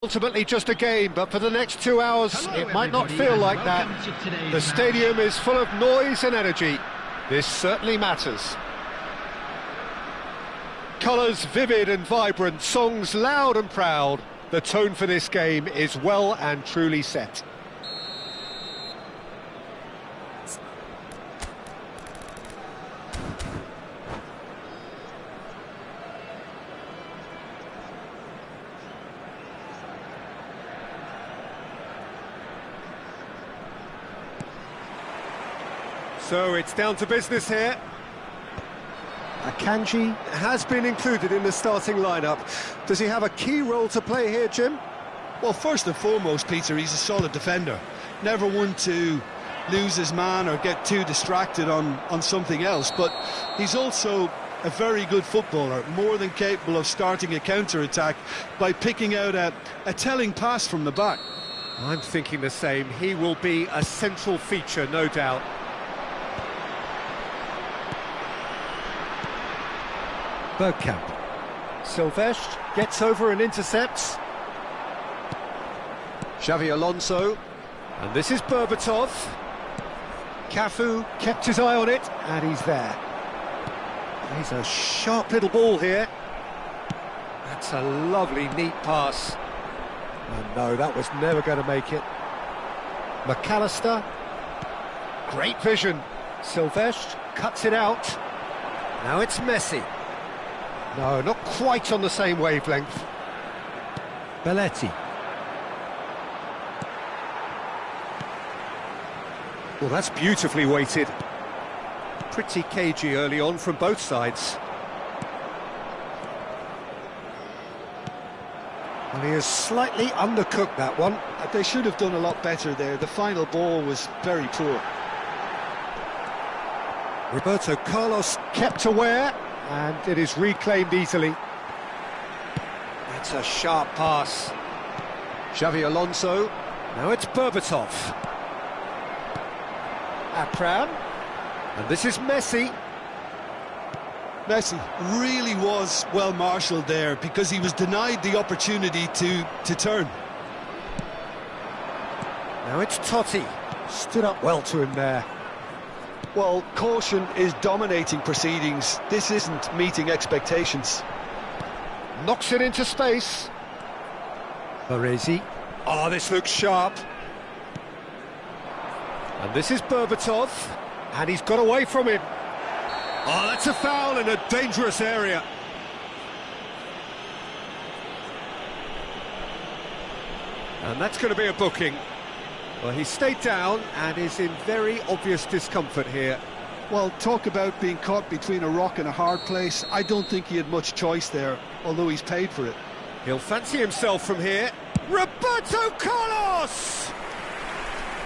Ultimately just a game, but for the next 2 hours it might not feel like that. The stadium is full of noise and energy. This certainly matters. Colours vivid and vibrant, songs loud and proud. The tone for this game is well and truly set. So it's down to business here. Akanji has been included in the starting lineup. Does he have a key role to play here, Jim? Well, first and foremost, Peter, he's a solid defender. Never one to lose his man or get too distracted on something else. But he's also a very good footballer, more than capable of starting a counter-attack by picking out a telling pass from the back. I'm thinking the same. He will be a central feature, no doubt. Bergkamp. Silvestre gets over and intercepts. Xavi Alonso. And this is Berbatov. Cafu kept his eye on it, and he's there. He's a sharp little ball here. That's a lovely, neat pass. Oh no, that was never going to make it. McAllister. Great vision. Silvestre cuts it out. Now it's Messi. No, not quite on the same wavelength. Belletti. Well, that's beautifully weighted. Pretty cagey early on from both sides. Well, he has slightly undercooked that one. They should have done a lot better there. The final ball was very poor. Roberto Carlos kept aware, and it is reclaimed easily. That's a sharp pass. Xavi Alonso. Now it's Berbatov. Apram. And this is Messi. Messi really was well marshalled there because he was denied the opportunity to turn. Now it's Totti. Stood up well to him there. Well, caution is dominating proceedings. This isn't meeting expectations. Knocks it into space. Baresi. Oh, this looks sharp. And this is Berbatov. And he's got away from him. Oh, that's a foul in a dangerous area. And that's going to be a booking. Well, he stayed down and is in very obvious discomfort here. Well, talk about being caught between a rock and a hard place. I don't think he had much choice there, although he's paid for it. He'll fancy himself from here. Roberto Carlos!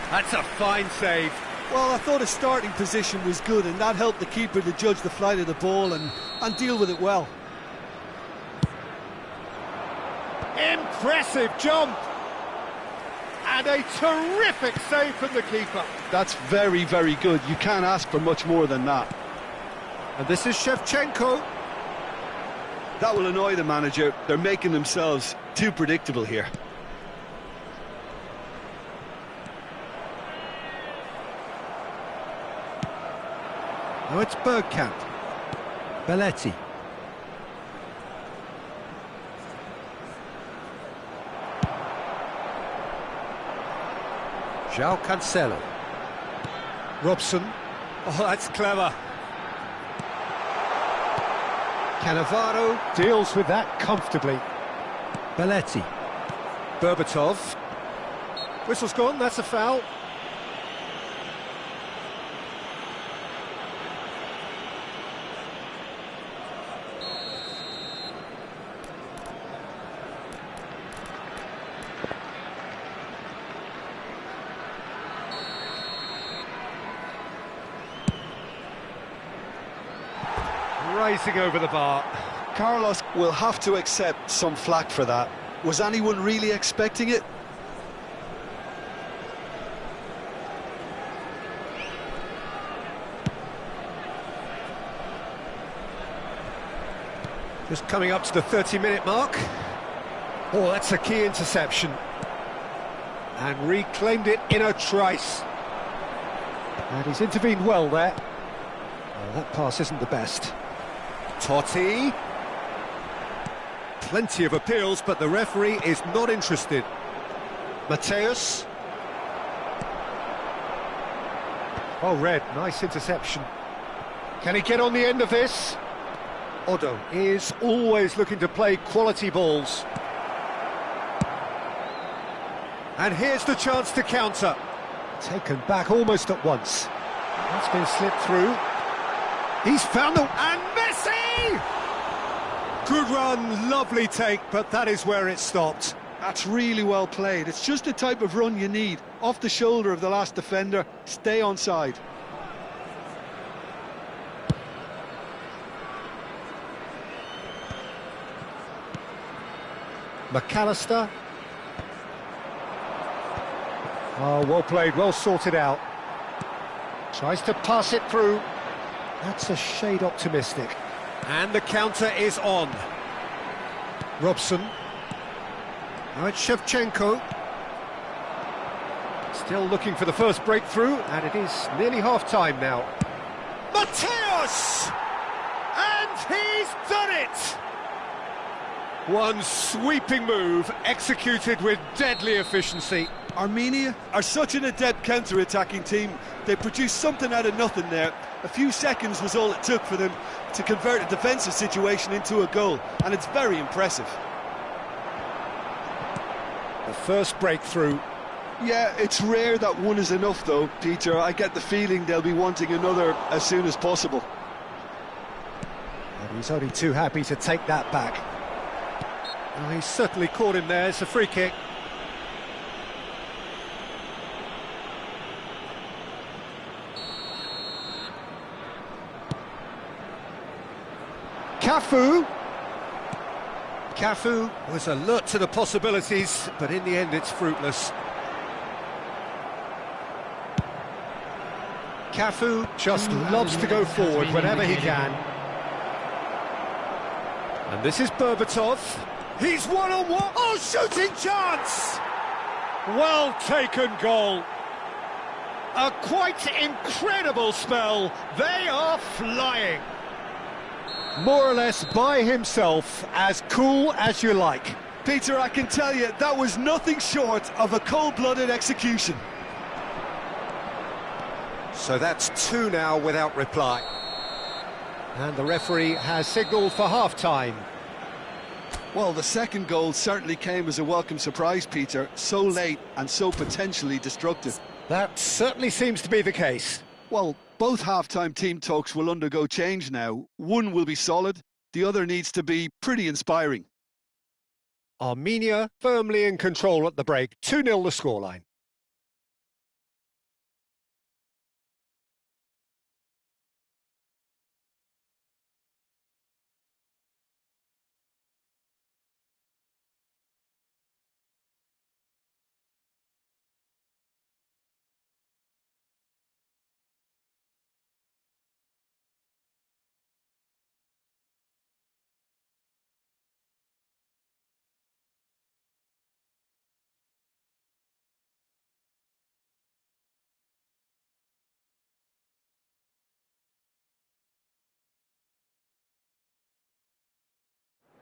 That's a fine save. Well, I thought his starting position was good, and that helped the keeper to judge the flight of the ball and deal with it well. Impressive jump! And a terrific save from the keeper. That's very, very good. You can't ask for much more than that. And this is Shevchenko. That will annoy the manager. They're making themselves too predictable here. Now it's Bergkamp. Belletti. João Cancelo. Robson. Oh, that's clever. Cannavaro deals with that comfortably. Belletti. Berbatov. Whistle's gone, that's a foul. Racing over the bar. Carlos will have to accept some flack for that. Was anyone really expecting it? Just coming up to the 30-minute mark. Oh, that's a key interception. And reclaimed it in a trice. And he's intervened well there. Well, that pass isn't the best. Totti. Plenty of appeals, but the referee is not interested. Mateus. Oh, Red, nice interception. Can he get on the end of this? Odo is always looking to play quality balls. And here's the chance to counter. Taken back almost at once. That's been slipped through. He's found the... And Messi! Good run, lovely take, but that is where it stopped. That's really well played. It's just the type of run you need. Off the shoulder of the last defender, stay onside. McAllister. Oh, well played, well sorted out. Tries to pass it through. That's a shade optimistic. And the counter is on. Robson. Now it's Shevchenko. Still looking for the first breakthrough, and it is nearly half-time now. Mateus! And he's done it! One sweeping move, executed with deadly efficiency. Armenia are such an adept counter-attacking team. They produced something out of nothing there. A few seconds was all it took for them to convert a defensive situation into a goal, and it's very impressive. The first breakthrough. Yeah, it's rare that one is enough though, Peter. I get the feeling they'll be wanting another as soon as possible. And he's only too happy to take that back. Well, he's certainly caught him there. It's a free kick. Cafu was alert to the possibilities, but in the end it's fruitless. Cafu just loves to go forward whenever he can. And this is Berbatov. He's one-on-one. Oh, shooting chance! Well taken goal. A quite incredible spell. They are flying. More or less by himself, as cool as you like. Peter, I can tell you, that was nothing short of a cold-blooded execution. So that's 2 now without reply. And the referee has signalled for half-time. Well, the second goal certainly came as a welcome surprise, Peter. So late and so potentially destructive. That certainly seems to be the case. Well, both half-time team talks will undergo change now. One will be solid, the other needs to be pretty inspiring. Armenia firmly in control at the break. 2-0 the scoreline.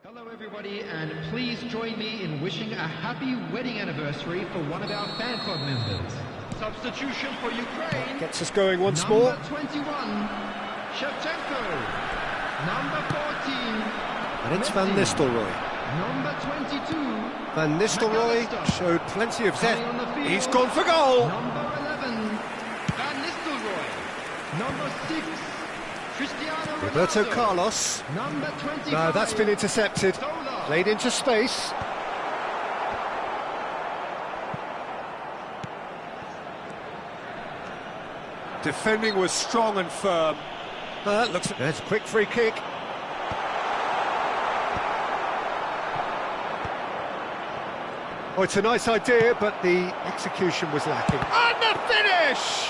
Hello everybody, and please join me in wishing a happy wedding anniversary for one of our fan club members. Substitution for Ukraine. Gets us going once more. Number 21, Shevchenko. Number 14, And it's Messi. Van Nistelrooy. Number 22, Van Nistelrooy McAllister. showed plenty of Coming on the zest. field. He's gone for goal. Number 11, Van Nistelrooy. Number 6, Cristiano Roberto Ronaldo. Carlos. Number 25, No, that's been intercepted. Zola. Played into space. Defending was strong and firm. That's a quick free kick. Oh, it's a nice idea, but the execution was lacking. And the finish!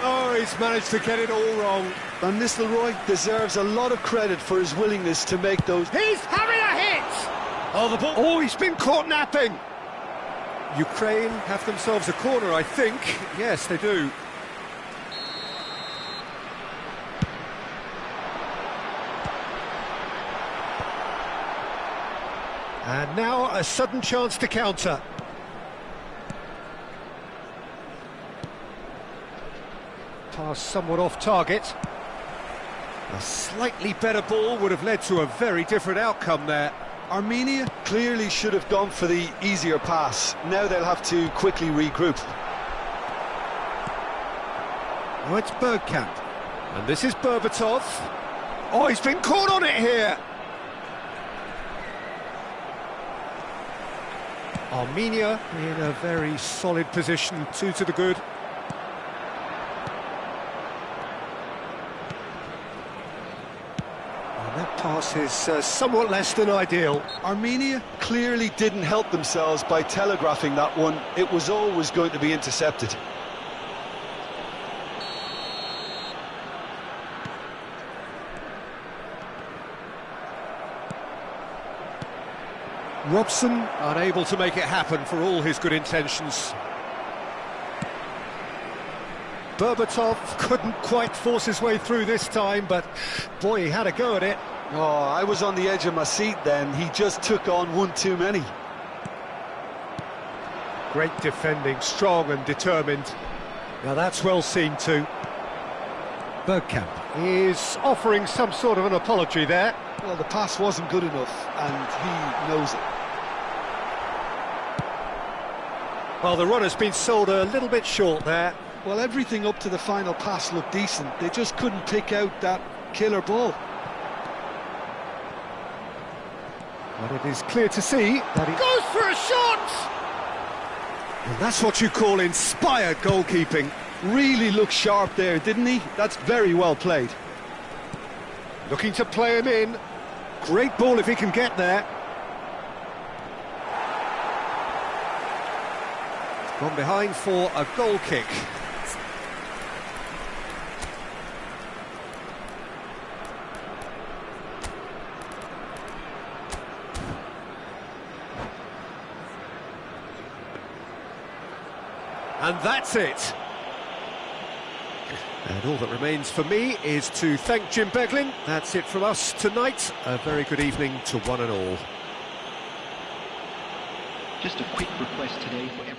Oh, he's managed to get it all wrong. Van Nistelrooy deserves a lot of credit for his willingness to make those... He's having a hit! Oh, the ball. Oh, he's been caught napping. Ukraine have themselves a corner, I think. Yes, they do. And now a sudden chance to counter. Pass somewhat off target. A slightly better ball would have led to a very different outcome there. Armenia clearly should have gone for the easier pass. Now they'll have to quickly regroup. Oh, it's Bergkamp. And this is Berbatov. Oh, he's been caught on it here. Armenia in a very solid position, 2 to the good. That pass is somewhat less than ideal. Armenia clearly didn't help themselves by telegraphing that one. It was always going to be intercepted. Robson unable to make it happen for all his good intentions. Berbatov couldn't quite force his way through this time, but boy, he had a go at it. Oh, I was on the edge of my seat then. He just took on one too many. Great defending, strong and determined. Now that's well seen too. Bergkamp is offering some sort of an apology there. Well, the pass wasn't good enough, and he knows it. Well, the run has been sold a little bit short there. Well, everything up to the final pass looked decent. They just couldn't pick out that killer ball. But it is clear to see that he goes for a shot! And that's what you call inspired goalkeeping. Really looked sharp there, didn't he? That's very well played. Looking to play him in. Great ball if he can get there. Gone behind for a goal kick. And that's it. And all that remains for me is to thank Jim Beglin. That's it from us tonight. A very good evening to one and all. Just a quick request today for everyone.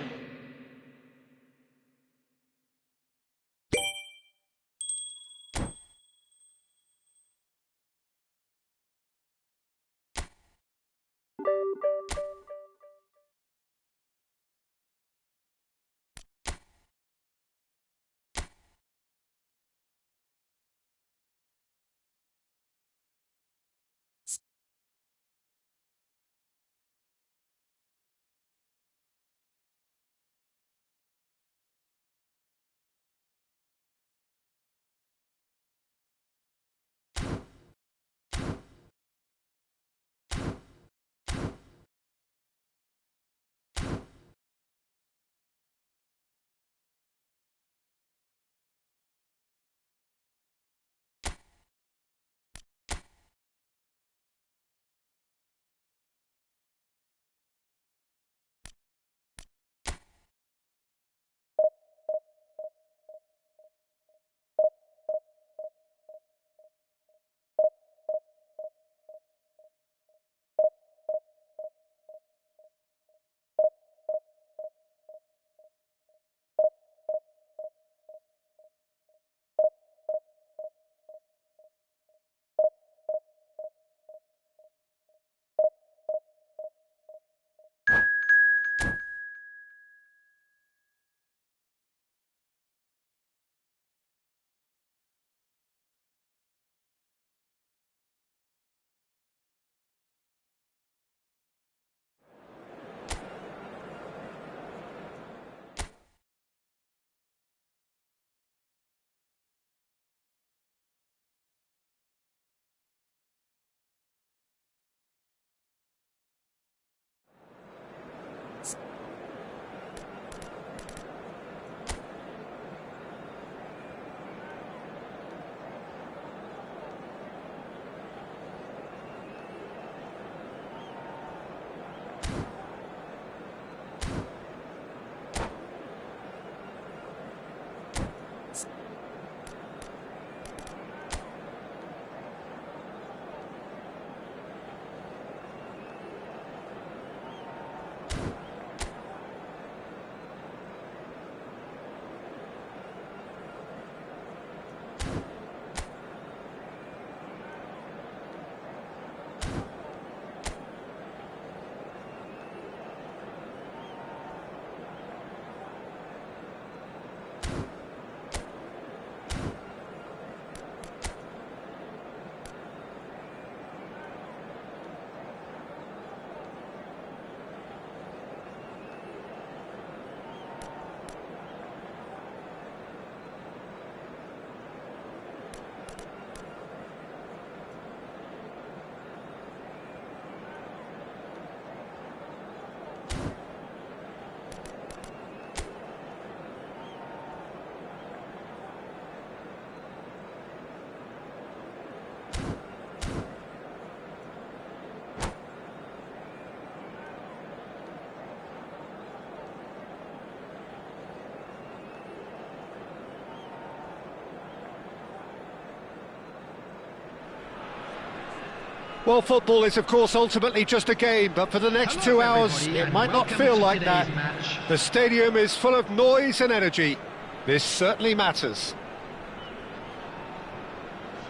Well, football is, of course, ultimately just a game, but for the next Hello, 2 hours, everybody, it and might not welcome feel to like that. today's match. The stadium is full of noise and energy. This certainly matters.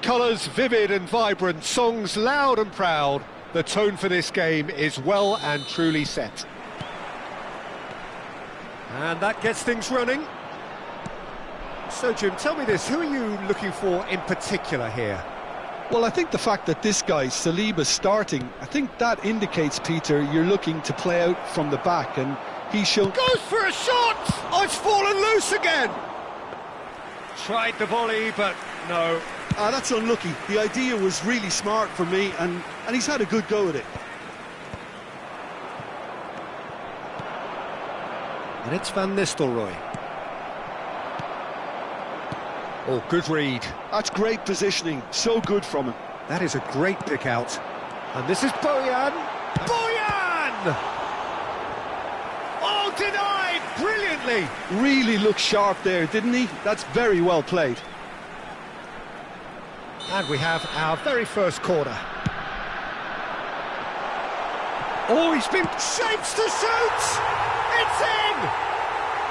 Colours vivid and vibrant, songs loud and proud. The tone for this game is well and truly set. And that gets things running. So, Jim, tell me this, who are you looking for in particular here? Well, I think the fact that this guy, Saliba's starting, I think that indicates, Peter, you're looking to play out from the back, and he's shown... Goes for a shot! Oh, it's fallen loose again! Tried the volley, but no. That's unlucky. The idea was really smart for me, and he's had a good go at it. And it's Van Nistelrooy. Oh, good read. That's great positioning, so good from him. That is a great pick out. And this is Bojan. Bojan! Oh, denied brilliantly. Really looked sharp there, didn't he? That's very well played. And we have our very first corner. Oh, he's been shaped to shoot! It's in!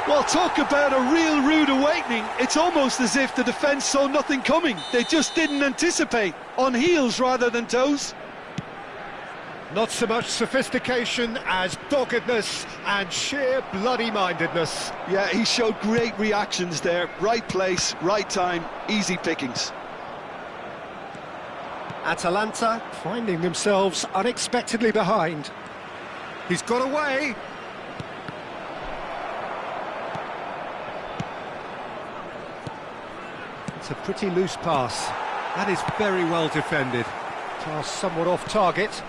Well, talk about a real rude awakening. It's almost as if the defence saw nothing coming. They just didn't anticipate. On heels rather than toes. Not so much sophistication as doggedness and sheer bloody-mindedness. Yeah, he showed great reactions there. Right place, right time, easy pickings. Atalanta finding themselves unexpectedly behind. He's got away. It's a pretty loose pass. That is very well defended. Pass somewhat off target.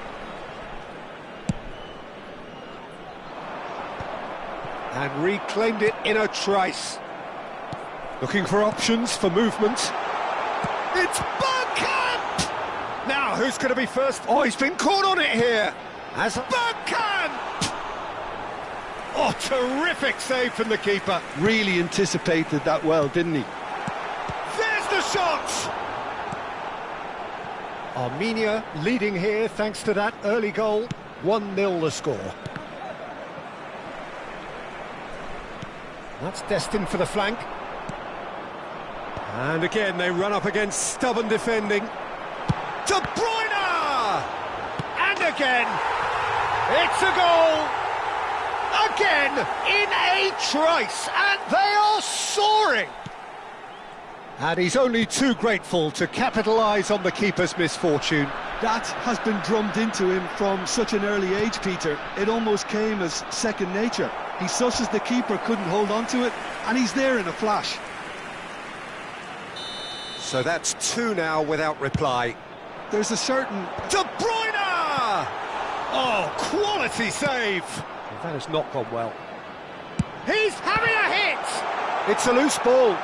And reclaimed it in a trice. Looking for options for movement. It's Bergkamp! Now, who's going to be first? Oh, he's been caught on it here. As Bergkamp! Oh, terrific save from the keeper. Really anticipated that well, didn't he? There's the shot! Armenia leading here thanks to that early goal. 1-0 the score. That's destined for the flank. And again, they run up against stubborn defending. De Bruyne! And again, it's a goal! Again, in a trice, and they are soaring! And he's only too grateful to capitalise on the keeper's misfortune. That has been drummed into him from such an early age, Peter. It almost came as second nature. He susses the keeper, couldn't hold on to it, and he's there in a flash. So that's 2 now without reply. There's a certain... De Bruyne! Oh, quality save! Well, that has not gone well. He's having a hit! It's a loose ball.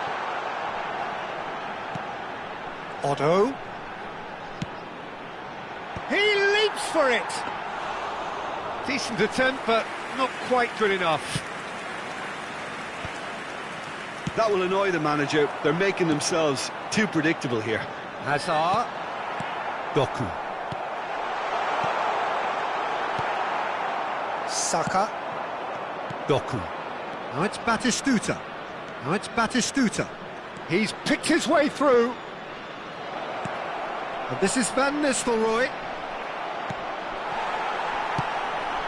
Otto. He leaps for it! Decent attempt, but not quite good enough. That will annoy the manager. They're making themselves too predictable here. Hazard. Doku. Saka. Doku. Now it's Batistuta. Now it's Batistuta. He's picked his way through. And this is Van Nistelrooy.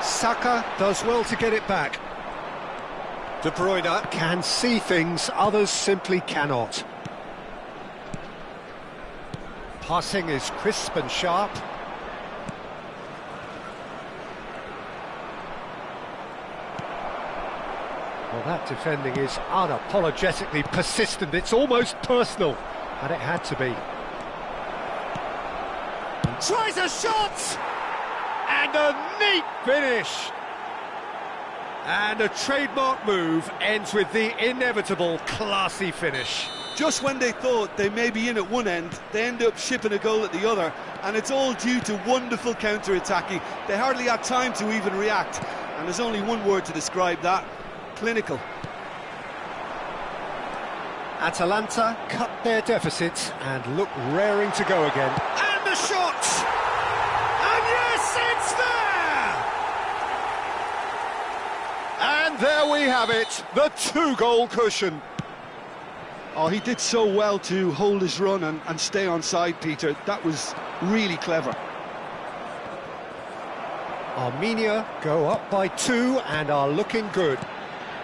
Saka does well to get it back. De Bruyne can see things others simply cannot. Passing is crisp and sharp. Well, that defending is unapologetically persistent. It's almost personal, and it had to be. And tries a shot! And a neat finish! And a trademark move ends with the inevitable classy finish. Just when they thought they may be in at one end, they end up shipping a goal at the other, and it's all due to wonderful counter-attacking. They hardly had time to even react, and there's only one word to describe that: clinical. Atalanta cut their deficit and look raring to go again. And the shot! there we have it, the two-goal cushion. Oh, he did so well to hold his run and stay on side, Peter. That was really clever. Armenia go up by 2 and are looking good.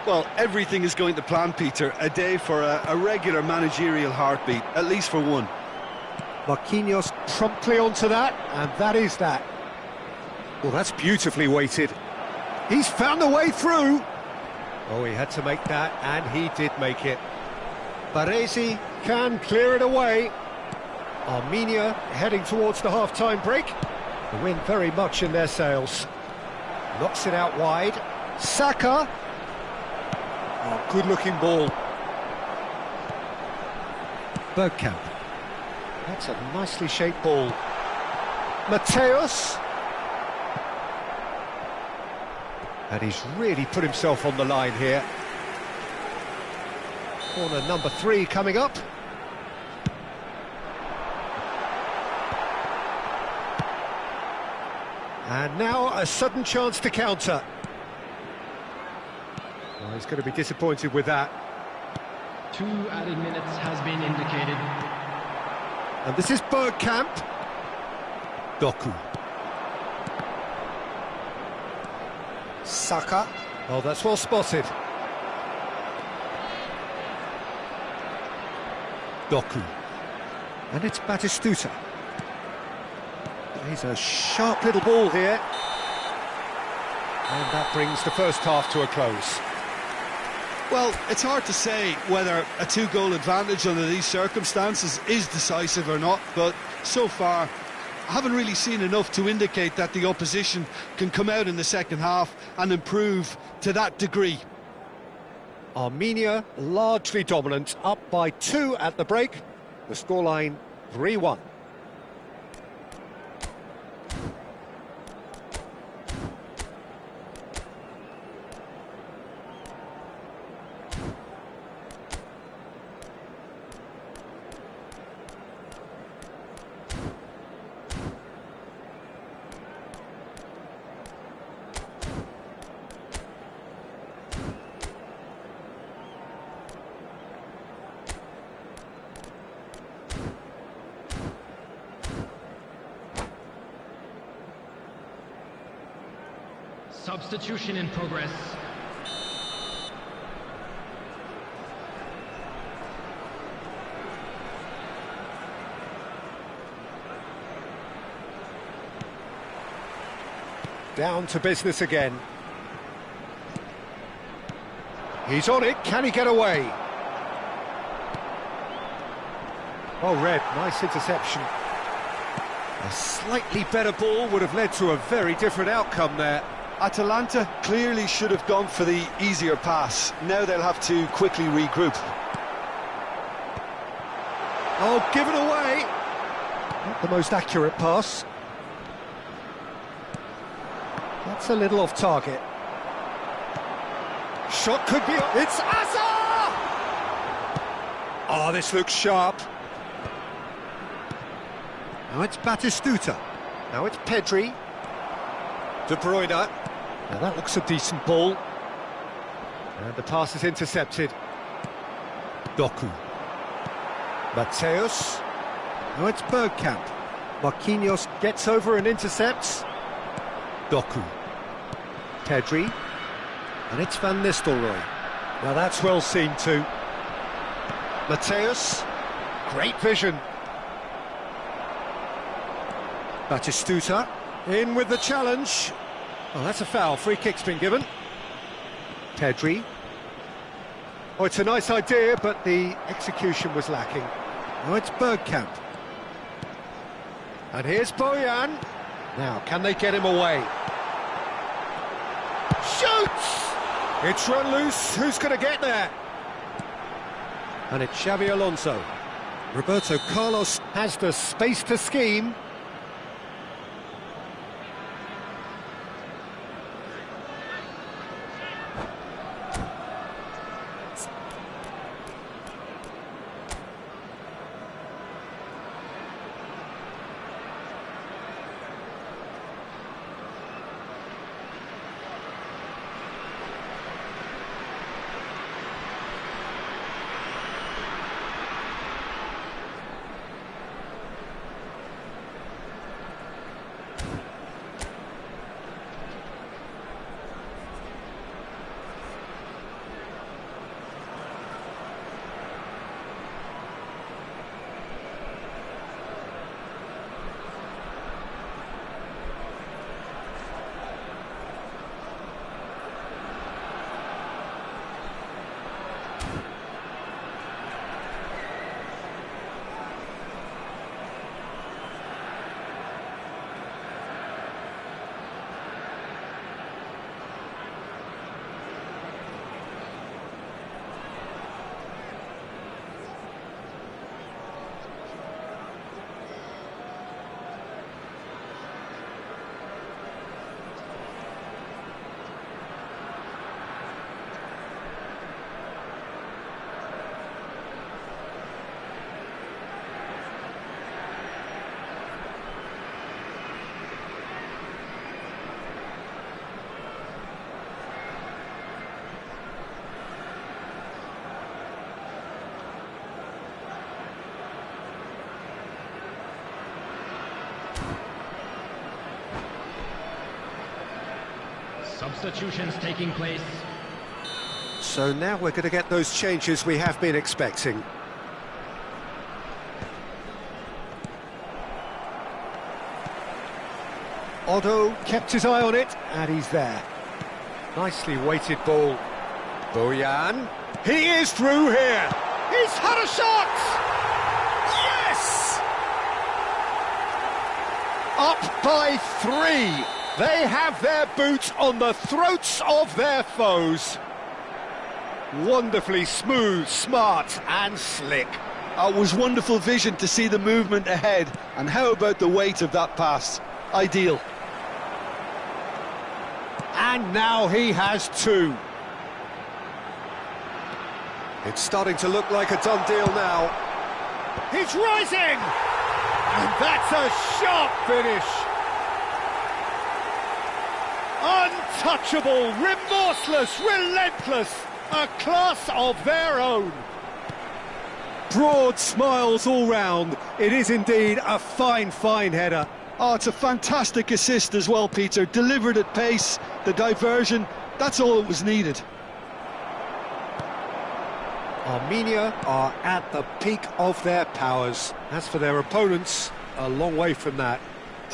Well, everything is going to plan, Peter. A day for a regular managerial heartbeat, at least for one. Marquinhos promptly onto that, and that is that. Well, that's beautifully weighted. He's found the way through. Oh, he had to make that, and he did make it. Baresi can clear it away. Armenia heading towards the half-time break. The wind very much in their sails. Knocks it out wide. Saka. Oh, good-looking ball. Bergkamp. That's a nicely shaped ball. Mateus. And he's really put himself on the line here. Corner number 3 coming up. And now a sudden chance to counter. Well, he's going to be disappointed with that. 2 added minutes has been indicated. And this is Bergkamp. Doku. Saka. Oh, that's well spotted. Doku. And it's Batistuta. He's a sharp little ball here. And that brings the first half to a close. Well, it's hard to say whether a 2-goal advantage under these circumstances is decisive or not, but so far I haven't really seen enough to indicate that the opposition can come out in the second half and improve to that degree. Armenia largely dominant, up by 2 at the break. The scoreline 3-1. Substitution in progress. Down to business again. He's on it, can he get away? Oh, Red, nice interception. A slightly better ball would have led to a very different outcome there. Atalanta clearly should have gone for the easier pass. Now they'll have to quickly regroup. Oh, give it away. Not the most accurate pass. That's a little off target. Shot could be... It's Asa! Oh, this looks sharp. Now it's Batistuta. Now it's Pedri. De Bruyne. Now that looks a decent ball. And the pass is intercepted. Doku. Mateus. Now it's Bergkamp. Marquinhos gets over and intercepts. Doku. Pedri. And it's Van Nistelrooy. Now that's well seen too. Mateus. Great vision. Batistuta. In with the challenge. Oh, that's a foul. Free kick's been given. Pedri. Oh, it's a nice idea, but the execution was lacking. Oh, it's Bergkamp. And here's Bojan. Now, can they get him away? Shoots! It's run loose. Who's going to get there? And it's Xabi Alonso. Roberto Carlos has the space to scheme. Substitutions taking place. So now we're going to get those changes we have been expecting. Otto kept his eye on it, and he's there. Nicely weighted ball. Bojan. He is through here. He's had a shot! Yes! Up by 3. They have their boots on the throats of their foes. Wonderfully smooth, smart and slick. It was wonderful vision to see the movement ahead. And how about the weight of that pass? Ideal. And now he has 2. It's starting to look like a done deal now. He's rising! And that's a sharp finish. Untouchable, remorseless, relentless. A class of their own. Broad smiles all round. It is indeed a fine, fine header. Oh, it's a fantastic assist as well, Peter. Delivered at pace, the diversion, that's all that was needed. Armenia are at the peak of their powers. As for their opponents, a long way from that.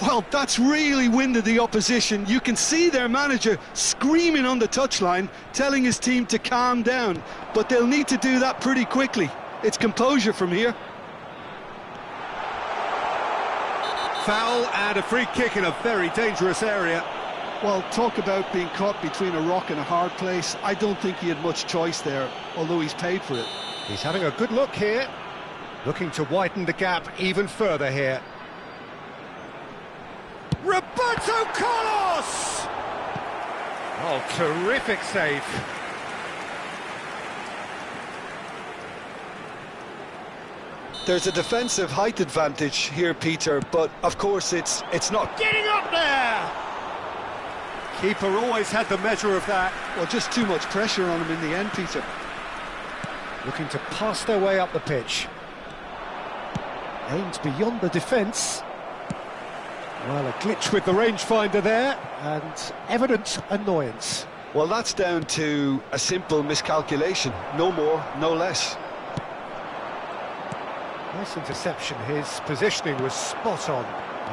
Well, that's really winded the opposition. You can see their manager screaming on the touchline, telling his team to calm down. But they'll need to do that pretty quickly. It's composure from here. Foul and a free kick in a very dangerous area. Well, talk about being caught between a rock and a hard place. I don't think he had much choice there, although he's paid for it. He's having a good look here. Looking to widen the gap even further here. Roberto Carlos! Oh, terrific save. There's a defensive height advantage here, Peter, but of course it's not Getting up there! Keeper always had the measure of that. well, just too much pressure on him in the end, Peter. Looking to pass their way up the pitch. Aimed beyond the defence. Well, a glitch with the rangefinder there, and evident annoyance. Well, that's down to a simple miscalculation. No more, no less. Nice interception. His positioning was spot on.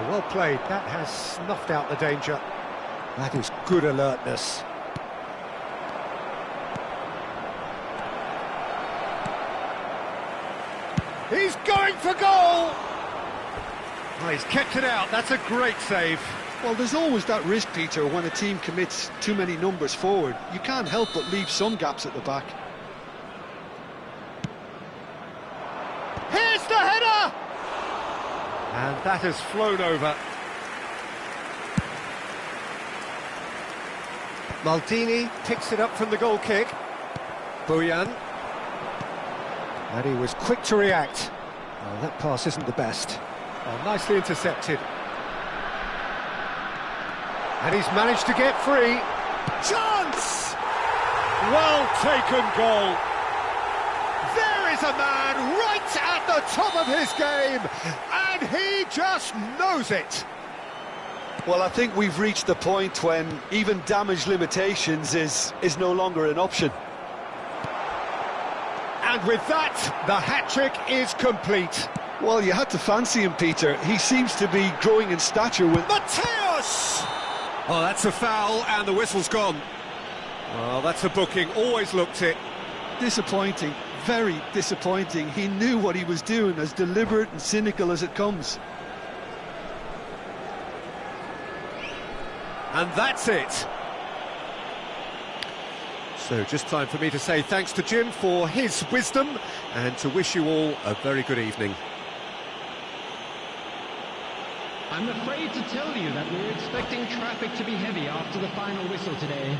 Well played. That has snuffed out the danger. That is good alertness. He's going for goal! Oh, he's kept it out. That's a great save. Well, there's always that risk, Peter, when a team commits too many numbers forward. You can't help but leave some gaps at the back. Here's the header! And that has flown over. Maldini picks it up from the goal kick. Bojan. And he was quick to react. Oh, that pass isn't the best. Oh, nicely intercepted. And he's managed to get free. Chance! Well taken goal. There is a man right at the top of his game, and he just knows it. Well, I think we've reached the point when even damage limitations is no longer an option. And with that, the hat-trick is complete. Well, you had to fancy him, Peter. He seems to be growing in stature with... Mateus! Oh, that's a foul, and the whistle's gone. Well, that's a booking, always looked it. Disappointing, very disappointing. He knew what he was doing, as deliberate and cynical as it comes. And that's it. So just time for me to say thanks to Jim for his wisdom and to wish you all a very good evening. I'm afraid to tell you that we're expecting traffic to be heavy after the final whistle today.